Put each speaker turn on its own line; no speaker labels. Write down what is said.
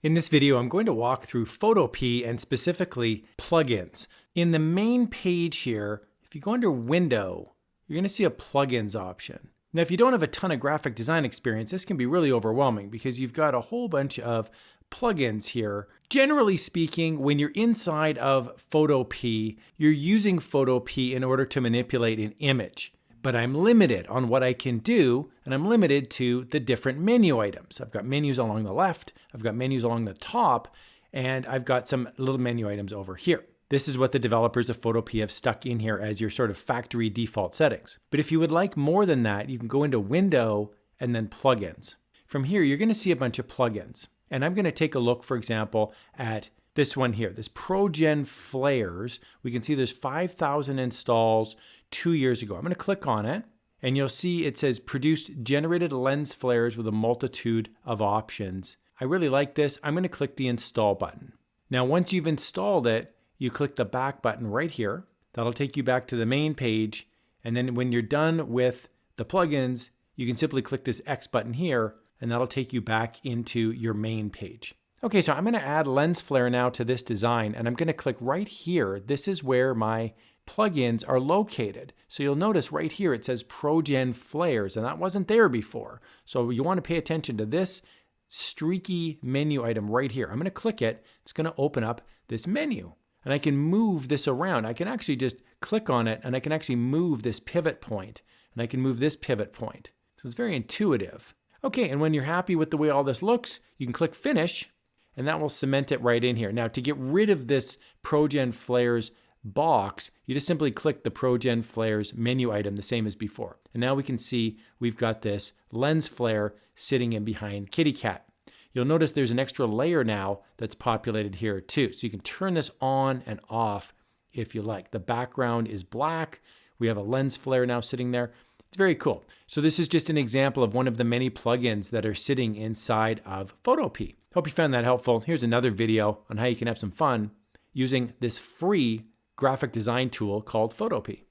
In this video, I'm going to walk through Photopea and specifically plugins. In the main page here, if you go under Window, you're going to see a Plugins option. Now, if you don't have a ton of graphic design experience, this can be really overwhelming because you've got a whole bunch of plugins here. Generally speaking, when you're inside of Photopea, you're using Photopea in order to manipulate an image. But I'm limited on what I can do, and I'm limited to the different menu items. I've got menus along the left, I've got menus along the top, and I've got some little menu items over here. This is what the developers of Photopea have stuck in here as your sort of factory default settings. But if you would like more than that, you can go into Window and then Plugins. From here, you're going to see a bunch of plugins. And I'm going to take a look, for example, at this one here, this ProGen Flares. We can see there's 5,000 installs 2 years ago. I'm going to click on it, and you'll see it says produced generated lens flares with a multitude of options. I really like this. I'm going to click the install button. Now, once you've installed it, you click the back button right here. That'll take you back to the main page. And then when you're done with the plugins, you can simply click this X button here, and that'll take you back into your main page. Okay, so I'm going to add lens flare now to this design, and I'm going to click right here. This is where my plugins are located. So you'll notice right here it says ProGen Flares, and that wasn't there before. So you want to pay attention to this streaky menu item right here. I'm going to click it. It's going to open up this menu, and I can move this around. I can actually just click on it, and I can actually move this pivot point, and I can move this pivot point. So it's very intuitive. Okay, and when you're happy with the way all this looks, you can click Finish, and that will cement it right in here. Now, to get rid of this ProGen Flares box, you just simply click the ProGen Flares menu item, the same as before. And now we can see we've got this lens flare sitting in behind Kitty Cat. You'll notice there's an extra layer now that's populated here too. So you can turn this on and off if you like. The background is black. We have a lens flare now sitting there. It's very cool. So this is just an example of one of the many plugins that are sitting inside of Photopea. Hope you found that helpful. Here's another video on how you can have some fun using this free graphic design tool called Photopea.